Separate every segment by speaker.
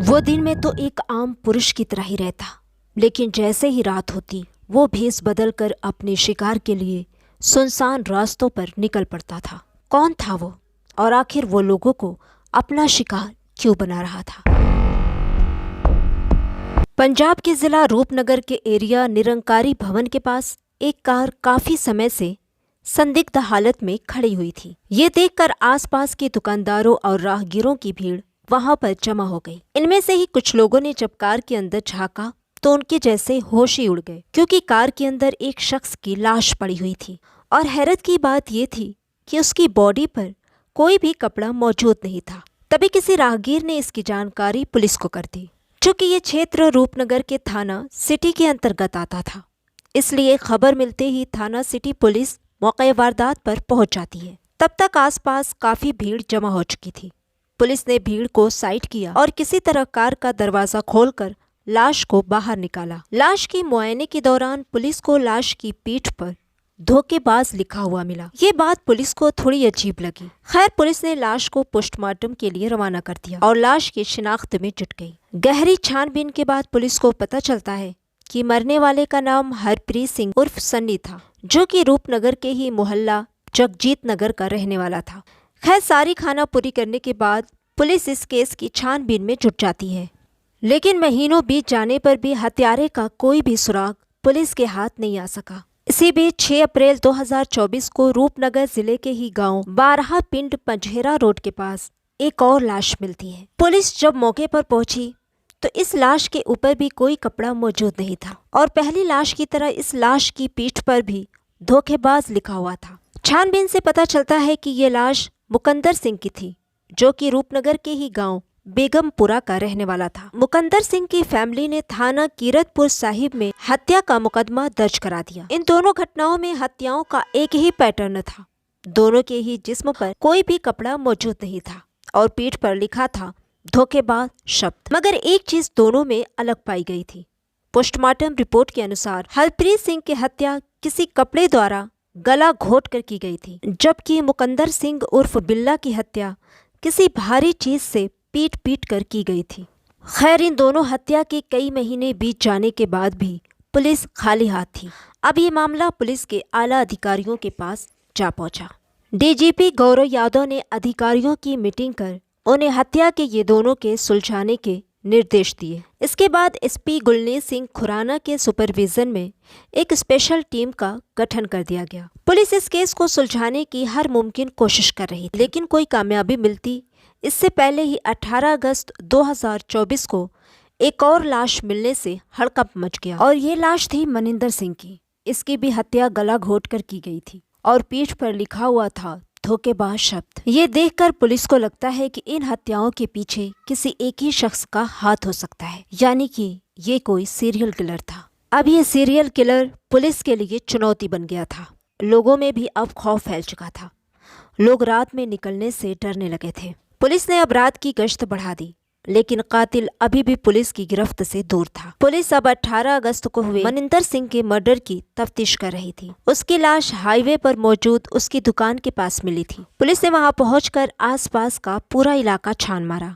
Speaker 1: वो दिन में तो एक आम पुरुष की तरह ही रहता, लेकिन जैसे ही रात होती वो भेष बदलकर अपने शिकार के लिए सुनसान रास्तों पर निकल पड़ता था। कौन था वो और आखिर वो लोगों को अपना शिकार क्यों बना रहा था? पंजाब के जिला रूपनगर के एरिया निरंकारी भवन के पास एक कार काफी समय से संदिग्ध हालत में खड़ी हुई थी। ये देखकर आसपास के दुकानदारों और राहगीरों की भीड़ वहां पर जमा हो गई। इनमें से ही कुछ लोगों ने जब कार के अंदर झांका तो उनके जैसे होश ही उड़ गए, क्योंकि कार के अंदर एक शख्स की लाश पड़ी हुई थी और हैरत की बात ये थी कि उसकी बॉडी पर कोई भी कपड़ा मौजूद नहीं था। तभी किसी राहगीर ने इसकी जानकारी पुलिस को कर दी। चूंकि ये क्षेत्र रूपनगर के थाना सिटी के अंतर्गत आता था, इसलिए खबर मिलते ही थाना सिटी पुलिस मौके वारदात पर पहुंच जाती है। तब तक आसपास काफी भीड़ जमा हो चुकी थी। पुलिस ने भीड़ को साइड किया और किसी तरह कार का दरवाजा खोलकर लाश को बाहर निकाला। लाश के मुआयने के दौरान पुलिस को लाश की पीठ पर धोखेबाज लिखा हुआ मिला। ये बात पुलिस को थोड़ी अजीब लगी। खैर, पुलिस ने लाश को पोस्टमार्टम के लिए रवाना कर दिया और लाश की शिनाख्त में जुट गई। गहरी छानबीन के बाद पुलिस को पता चलता है कि मरने वाले का नाम हरप्रीत सिंह उर्फ सन्नी था, जो कि रूपनगर के ही मोहल्ला जगजीत नगर का रहने वाला था। खैर, सारी खाना पूरी करने के बाद पुलिस इस केस की छानबीन में जुट जाती है, लेकिन महीनों बीत जाने पर भी हत्यारे का कोई भी सुराग पुलिस के हाथ नहीं आ सका। इसी बीच 6 अप्रैल 2024 को रूपनगर जिले के ही गांव बारहा पिंड पंजहेरा रोड के पास एक और लाश मिलती है। पुलिस जब मौके पर पहुंची तो इस लाश के ऊपर भी कोई कपड़ा मौजूद नहीं था और पहली लाश की तरह इस लाश की पीठ पर भी धोखेबाज लिखा हुआ था। छानबीन से पता चलता है कि ये लाश मुकंदर सिंह की थी, जो कि रूपनगर के ही गांव बेगमपुरा का रहने वाला था। मुकंदर सिंह की फैमिली ने थाना कीरतपुर साहिब में हत्या का मुकदमा दर्ज करा दिया। इन दोनों घटनाओं में हत्याओं का एक ही पैटर्न था। दोनों के ही जिस्म पर कोई भी कपड़ा मौजूद नहीं था और पीठ पर लिखा था धोखेबाज शब्द। मगर एक चीज दोनों में अलग पाई गई थी। पोस्टमार्टम रिपोर्ट के अनुसार हरप्रीत सिंह की हत्या किसी कपड़े द्वारा गला घोट कर की गई थी, जबकि मुकंदर सिंह उर्फ बिल्ला की हत्या किसी भारी चीज से पीट पीट कर की गई थी। खैर, इन दोनों हत्या के कई महीने बीत जाने के बाद भी पुलिस खाली हाथ थी। अब ये मामला पुलिस के आला अधिकारियों के पास जा पहुंचा। डीजीपी गौरव यादव ने अधिकारियों की मीटिंग कर उन्हें हत्या के ये दोनों के सुलझाने के निर्देश दिए। इसके बाद एसपी गुलनेज सिंह खुराना के सुपरविजन में एक स्पेशल टीम का गठन कर दिया गया। पुलिस इस केस को सुलझाने की हर मुमकिन कोशिश कर रही थी, लेकिन कोई कामयाबी मिलती इससे पहले ही 18 अगस्त 2024 को एक और लाश मिलने से हड़कंप मच गया और ये लाश थी मनिंदर सिंह की। इसकी भी हत्या गला घोट कर की गई थी और पीठ पर लिखा हुआ था धोखेबाज शब्द। ये देखकर पुलिस को लगता है कि इन हत्याओं के पीछे किसी एक ही शख्स का हाथ हो सकता है, यानी कि ये कोई सीरियल किलर था। अब ये सीरियल किलर पुलिस के लिए चुनौती बन गया था। लोगों में भी अब खौफ फैल चुका था। लोग रात में निकलने से डरने लगे थे। पुलिस ने अब रात की गश्त बढ़ा दी, लेकिन कातिल अभी भी पुलिस की गिरफ्त से दूर था। पुलिस अब 18 अगस्त को हुए मनिंदर सिंह के मर्डर की तफ्तीश कर रही थी। उसकी लाश हाईवे पर मौजूद उसकी दुकान के पास मिली थी। पुलिस ने वहां पहुंचकर आसपास का पूरा इलाका छान मारा,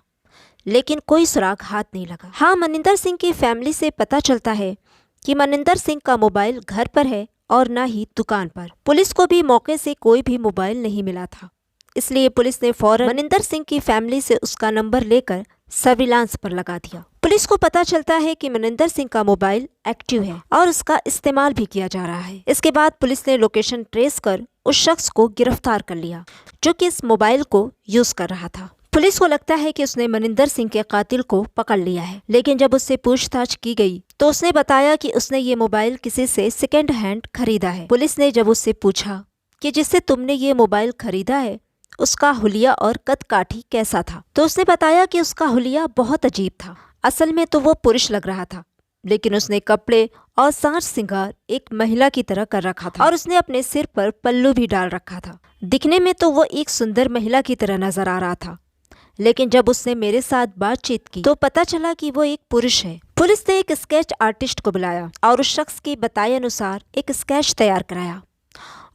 Speaker 1: लेकिन कोई सुराग हाथ नहीं लगा। हाँ, मनिंदर सिंह की फैमिली से पता चलता है कि मनिंदर सिंह का मोबाइल घर पर है और न ही दुकान पर। पुलिस को भी मौके से कोई भी मोबाइल नहीं मिला था, इसलिए पुलिस ने फौरन मनिंदर सिंह की फैमिली से उसका नंबर लेकर सर्विलांस पर लगा दिया। पुलिस को पता चलता है कि मनिंदर सिंह का मोबाइल एक्टिव है और उसका इस्तेमाल भी किया जा रहा है। इसके बाद पुलिस ने लोकेशन ट्रेस कर उस शख्स को गिरफ्तार कर लिया, जो कि इस मोबाइल को यूज कर रहा था। पुलिस को लगता है कि उसने मनिंदर सिंह के कातिल को पकड़ लिया है, लेकिन जब उससे पूछताछ की गई तो उसने बताया कि उसने ये मोबाइल किसी से सेकेंड हैंड खरीदा है। पुलिस ने जब उससे पूछा कि जिससे तुमने ये मोबाइल खरीदा है उसका हुलिया और कद काठी कैसा था, तो उसने बताया कि उसका हुलिया बहुत अजीब था। असल में तो वो पुरुष लग रहा था, लेकिन उसने कपड़े और साज सिंगार एक महिला की तरह कर रखा था और उसने अपने सिर पर पल्लू भी डाल रखा था। दिखने में तो वो एक सुंदर महिला की तरह नजर आ रहा था, लेकिन जब उसने मेरे साथ बातचीत की तो पता चला कि वो एक पुरुष है। पुलिस ने एक स्केच आर्टिस्ट को बुलाया और उस शख्स के बताए अनुसार एक स्केच तैयार कराया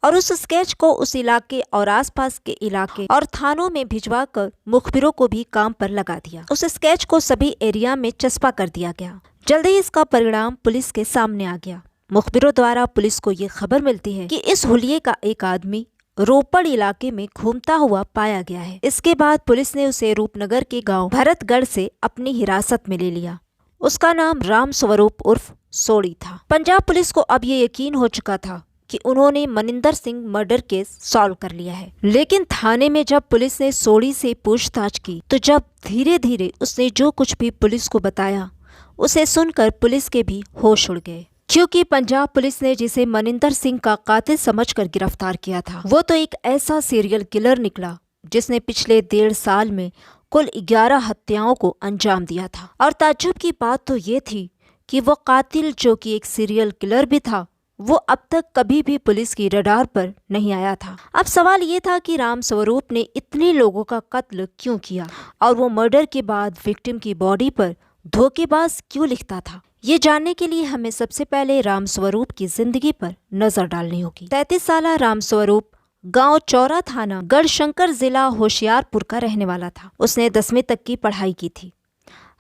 Speaker 1: और उस स्केच को उस इलाके और आसपास के इलाके और थानों में भिजवाकर मुखबिरों को भी काम पर लगा दिया। उस स्केच को सभी एरिया में चस्पा कर दिया गया। जल्दी ही इसका परिणाम पुलिस के सामने आ गया। मुखबिरों द्वारा पुलिस को ये खबर मिलती है कि इस हुलिये का एक आदमी रोपड़ इलाके में घूमता हुआ पाया गया है। इसके बाद पुलिस ने उसे रूपनगर के गांव भरतगढ़ से अपनी हिरासत में ले लिया। उसका नाम राम स्वरूप उर्फ सोढ़ी था। पंजाब पुलिस को अब ये यकीन हो चुका था कि उन्होंने Maninder Singh murder case solve कर लिया है। लेकिन थाने में जब पुलिस ने सोढ़ी से पूछताछ की तो जब धीरे धीरे उसने जो कुछ भी पुलिस को बताया उसे सुनकर पुलिस के भी होश उड़ गए, क्योंकि पंजाब पुलिस ने जिसे मनिंदर सिंह का कातिल समझकर गिरफ्तार किया था वो तो एक ऐसा सीरियल किलर निकला जिसने पिछले 1.5 साल में कुल 11 हत्याओं को अंजाम दिया था। और ताज्जुब की बात तो ये थी कि वो कातिल जो कि एक सीरियल किलर भी था वो अब तक कभी भी पुलिस की रडार पर नहीं आया था। अब सवाल ये था कि राम स्वरूप ने इतने लोगों का कत्ल क्यों किया और वो मर्डर के बाद विक्टिम की बॉडी पर धोखेबाज क्यों लिखता था। ये जानने के लिए हमें सबसे पहले राम स्वरूप की जिंदगी पर नजर डालनी होगी। 33 साल राम स्वरूप गांव चौरा थाना गढ़शंकर जिला होशियारपुर का रहने वाला था। उसने 10वीं तक की पढ़ाई की थी।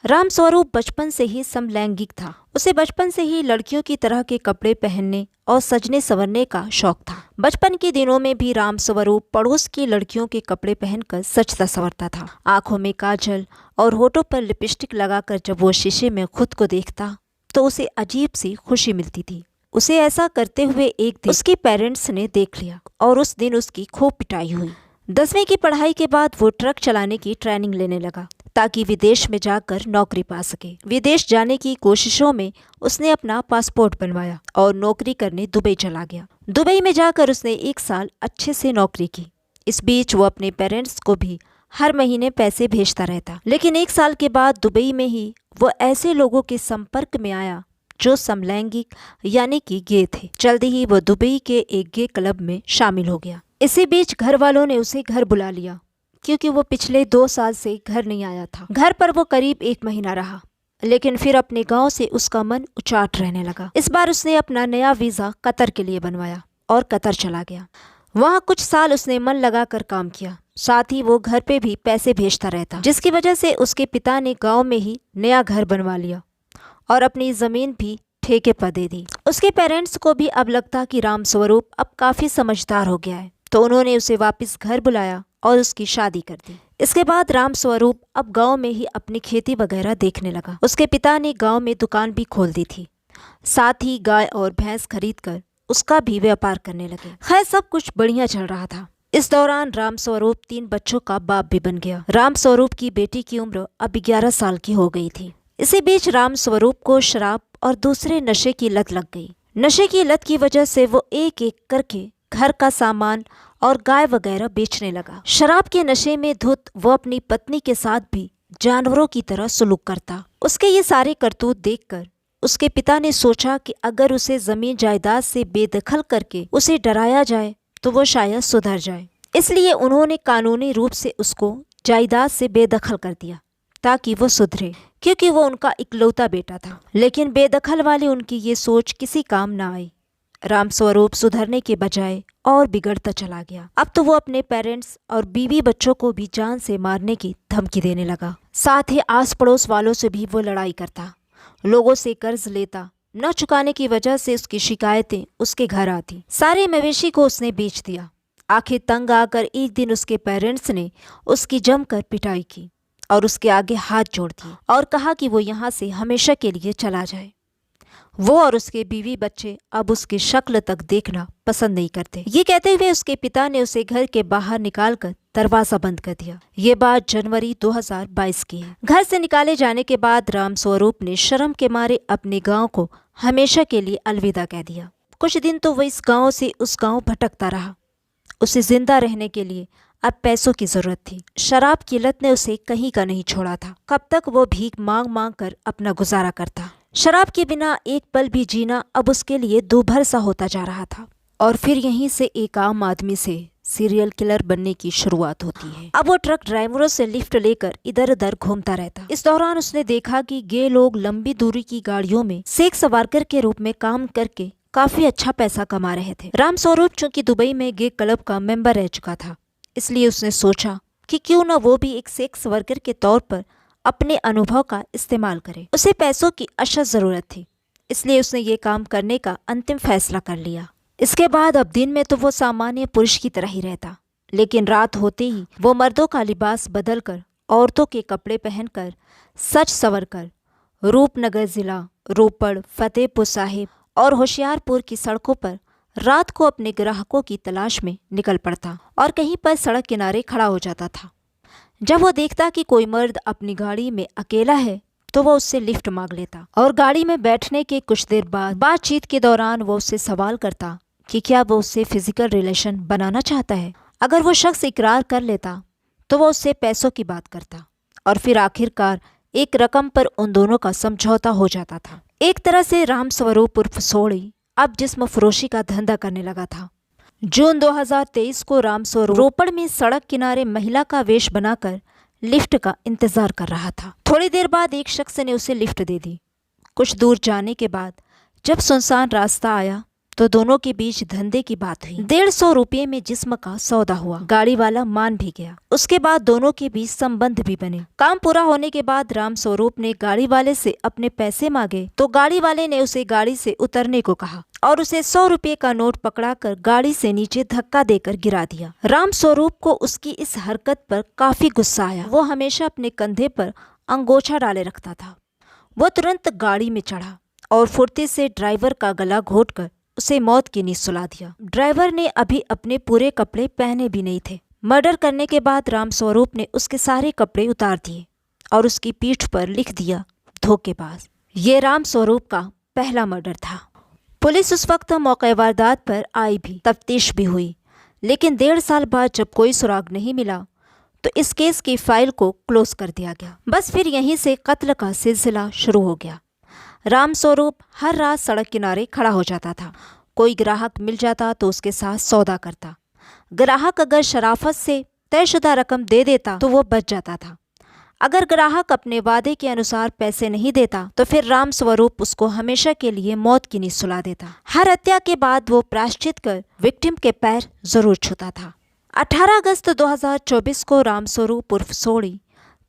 Speaker 1: राम स्वरूप बचपन से ही समलैंगिक था। उसे बचपन से ही लड़कियों की तरह के कपड़े पहनने और सजने संवरने का शौक था। बचपन के दिनों में भी राम स्वरूप पड़ोस की लड़कियों के कपड़े पहनकर सजता संवरता था। आंखों में काजल और होठों पर लिपस्टिक लगाकर जब वो शीशे में खुद को देखता तो उसे अजीब सी खुशी मिलती थी। उसे ऐसा करते हुए एक दिन उसके पेरेंट्स ने देख लिया और उस दिन उसकी खूब पिटाई हुई। 10वीं की पढ़ाई के बाद वो ट्रक चलाने की ट्रेनिंग लेने लगा ताकि विदेश में जाकर नौकरी पा सके। विदेश जाने की कोशिशों में उसने अपना पासपोर्ट बनवाया और नौकरी करने दुबई चला गया। दुबई में जाकर उसने 1 साल अच्छे से नौकरी की। इस बीच वो अपने पेरेंट्स को भी हर महीने पैसे भेजता रहता। लेकिन 1 साल के बाद दुबई में ही वो ऐसे लोगों के संपर्क में आया जो समलैंगिक यानी कि गे थे। जल्दी ही वो दुबई के एक गे क्लब में शामिल हो गया। इसी बीच घर वालों ने उसे घर बुला लिया क्योंकि वो पिछले 2 साल से घर नहीं आया था। घर पर वो करीब 1 महीना रहा, लेकिन फिर अपने गांव से उसका मन उचाट रहने लगा। इस बार उसने अपना नया वीजा कतर के लिए बनवाया और कतर चला गया। वहाँ कुछ साल उसने मन लगाकर काम किया। साथ ही वो घर पे भी पैसे भेजता रहता, जिसकी वजह से उसके पिता ने गांव में ही नया घर बनवा लिया और अपनी जमीन भी ठेके पर दे दी। उसके पेरेंट्स को भी अब लगता कि राम स्वरूप अब काफी समझदार हो गया है, तो उन्होंने उसे वापस घर बुलाया और उसकी शादी कर दी। इसके बाद राम स्वरूप अब गांव में ही अपनी खेती वगैरह देखने लगा। उसके पिता ने गांव में दुकान भी खोल दी थी। साथ ही गाय और भैंस खरीदकर उसका भी व्यापार करने लगे। खैर सब कुछ बढ़िया चल रहा था। इस दौरान राम स्वरूप 3 बच्चों का बाप भी बन गया। राम स्वरूप की बेटी की उम्र अब 11 साल की हो गई थी। इसी बीच राम स्वरूप को शराब और दूसरे नशे की लत लग गई। नशे की लत की वजह से वो एक एक करके घर का सामान और गाय वगैरह बेचने लगा। शराब के नशे में धुत वो अपनी पत्नी के साथ भी जानवरों की तरह सलूक करता। उसके ये सारे करतूत देखकर उसके पिता ने सोचा कि अगर उसे जमीन जायदाद से बेदखल करके उसे डराया जाए तो वो शायद सुधर जाए। इसलिए उन्होंने कानूनी रूप से उसको जायदाद से बेदखल कर दिया ताकि वो सुधरे, क्योंकि वो उनका इकलौता बेटा था। लेकिन बेदखल वाली उनकी ये सोच किसी काम न आई। राम स्वरूप सुधरने के बजाय और बिगड़ता चला गया। अब तो वो अपने पेरेंट्स और बीवी बच्चों को भी जान से मारने की धमकी देने लगा। साथ ही आस पड़ोस वालों से भी वो लड़ाई करता, लोगों से कर्ज लेता। न चुकाने की वजह से उसकी शिकायतें उसके घर आती। सारे मवेशी को उसने बेच दिया। आखिर तंग आकर एक दिन उसके पेरेंट्स ने उसकी जमकर पिटाई की और उसके आगे हाथ जोड़ दिए और कहा कि वो यहाँ से हमेशा के लिए चला जाए। वो और उसके बीवी बच्चे अब उसकी शक्ल तक देखना पसंद नहीं करते। ये कहते हुए उसके पिता ने उसे घर के बाहर निकालकर दरवाजा बंद कर दिया। ये बात जनवरी 2022 की है। घर से निकाले जाने के बाद राम स्वरूप ने शर्म के मारे अपने गांव को हमेशा के लिए अलविदा कह दिया। कुछ दिन तो वो इस गांव से उस गांव भटकता रहा। उसे जिंदा रहने के लिए अब पैसों की जरूरत थी। शराब की लत ने उसे कहीं का नहीं छोड़ा था। कब तक वो भीख मांग मांग कर अपना गुजारा करता। शराब के बिना एक पल भी जीना अब उसके लिए दूभर सा होता जा रहा था। और फिर यहीं से एक आम आदमी से सीरियल किलर बनने की शुरुआत होती है। अब वो ट्रक ड्राइवरों से लिफ्ट लेकर इधर उधर घूमता रहता। इस दौरान उसने देखा कि गे लोग लंबी दूरी की गाड़ियों में सेक सवारकर के रूप में काम करके काफी अच्छा पैसा कमा रहे थे। राम स्वरूप चूंकि दुबई में गे क्लब का मेंबर रह चुका था, इसलिए उसने सोचा कि क्यों न वो भी एक सेक्स वर्कर के तौर पर अपने अनुभव का इस्तेमाल करे। उसे पैसों की अशद जरूरत थी, इसलिए उसने ये काम करने का अंतिम फैसला कर लिया। इसके बाद अब दिन में तो वो सामान्य पुरुष की तरह ही रहता, लेकिन रात होते ही वो मर्दों का लिबास बदलकर औरतों के कपड़े पहनकर सच संवर कर रूपनगर जिला, रोपड़, फतेहपुर साहिब और होशियारपुर की सड़कों पर रात को अपने ग्राहकों की तलाश में निकल पड़ता और कहीं पर सड़क किनारे खड़ा हो जाता था। जब वो देखता कि कोई मर्द अपनी गाड़ी में अकेला है तो वो उससे लिफ्ट मांग लेता और गाड़ी में बैठने के कुछ देर बाद बातचीत के दौरान वो उससे सवाल करता कि क्या वो उससे फिजिकल रिलेशन बनाना चाहता है। अगर वो शख्स इकरार कर लेता तो वो उससे पैसों की बात करता और फिर आखिरकार एक रकम पर उन दोनों का समझौता हो जाता था। एक तरह से राम स्वरूप उर्फ सोढ़ी अब जिस्म फरोशी का धंधा करने लगा था। जून 2023 को राम स्वरूप रोपड़ में सड़क किनारे महिला का वेश बनाकर लिफ्ट का इंतजार कर रहा था। थोड़ी देर बाद एक शख्स ने उसे लिफ्ट दे दी। कुछ दूर जाने के बाद जब सुनसान रास्ता आया तो दोनों के बीच धंधे की बात हुई। 150 रुपये में जिस्म का सौदा हुआ। गाड़ी वाला मान भी गया। उसके बाद दोनों के बीच संबंध भी बने। काम पूरा होने के बाद राम स्वरूप ने गाड़ी वाले से अपने पैसे मांगे तो गाड़ी वाले ने उसे गाड़ी से उतरने को कहा और उसे 100 रुपये का नोट पकड़ाकर गाड़ी से नीचे धक्का देकर गिरा दिया। राम स्वरूप को उसकी इस हरकत पर काफी गुस्सा आया। वो हमेशा अपने कंधे पर अंगोछा डाले रखता था। वो तुरंत गाड़ी में चढ़ा और फुर्ती से ड्राइवर का गला घोंटकर उसे मौत की नींद सुला दिया। ड्राइवर ने अभी अपने पूरे कपड़े पहने भी नहीं थे। मर्डर करने के बाद राम स्वरूप ने उसके सारे कपड़े उतार दिए और उसकी पीठ पर लिख दिया धोखेबाज। ये राम स्वरूप का पहला मर्डर था। पुलिस उस वक्त मौके वारदात पर आई भी, तफ्तीश भी हुई, लेकिन 1.5 साल बाद जब कोई सुराग नहीं मिला तो इस केस की फाइल को क्लोज कर दिया गया। बस फिर यहीं से कत्ल का सिलसिला शुरू हो गया। राम स्वरूप हर रात सड़क किनारे खड़ा हो जाता था। कोई ग्राहक मिल जाता तो उसके साथ सौदा करता। ग्राहक अगर शराफत से तयशुदा रकम दे देता तो वो बच जाता था। अगर ग्राहक अपने वादे के अनुसार पैसे नहीं देता तो फिर राम स्वरूप उसको हमेशा के लिए मौत की नींद सुला देता। हर हत्या के बाद वो प्रायश्चित कर विक्टिम के पैर जरूर छूता था। 18 अगस्त 2024 को राम स्वरूप उर्फ सोढ़ी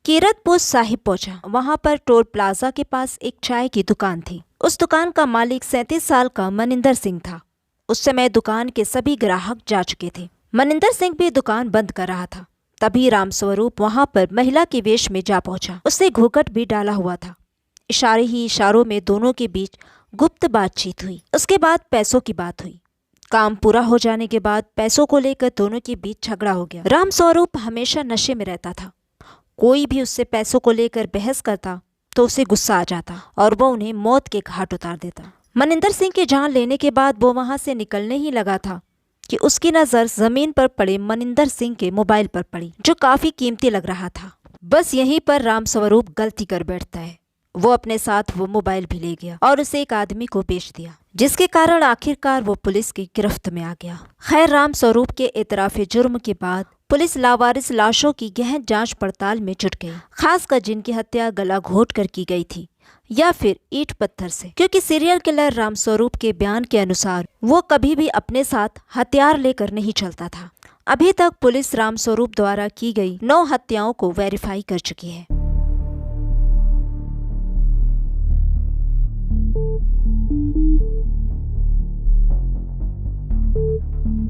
Speaker 1: कीरतपुर साहिब पहुंचा। वहां पर टोल प्लाजा के पास एक चाय की दुकान थी। उस दुकान का मालिक 37 साल का मनिंदर सिंह था। उस समय दुकान के सभी ग्राहक जा चुके थे। मनिंदर सिंह भी दुकान बंद कर रहा था। तभी राम स्वरूप वहां पर महिला के वेश में जा पहुंचा। उससे घूंघट भी डाला हुआ था। इशारे ही इशारों में दोनों के बीच गुप्त बातचीत हुई। उसके बाद पैसों की बात हुई। काम पूरा हो जाने के बाद पैसों को लेकर दोनों के बीच झगड़ा हो गया। राम स्वरूप हमेशा नशे में रहता था। कोई भी उससे पैसों को लेकर बहस करता तो उसे गुस्सा आ जाता और वो उन्हें मौत के घाट उतार देता। मनिंदर सिंह की जान लेने के बाद वो वहां से निकलने ही लगा था कि उसकी नजर जमीन पर पड़े मनिंदर सिंह के मोबाइल पर पड़ी, जो काफी कीमती लग रहा था। बस यहीं पर राम स्वरूप गलती कर बैठता है। वो अपने साथ वो मोबाइल भी ले गया और उसे एक आदमी को बेच दिया, जिसके कारण आखिरकार वो पुलिस की गिरफ्त में आ गया। खैर, राम स्वरूप के एतराफे जुर्म के बाद पुलिस लावारिस लाशों की गहन जांच पड़ताल में जुट गई, खासकर जिनकी हत्या गला घोंट कर की गई थी या फिर ईंट पत्थर से, क्योंकि सीरियल किलर राम स्वरूप के बयान के अनुसार वो कभी भी अपने साथ हथियार लेकर नहीं चलता था। अभी तक पुलिस राम स्वरूप द्वारा की गई 9 हत्याओं को वेरीफाई कर चुकी है।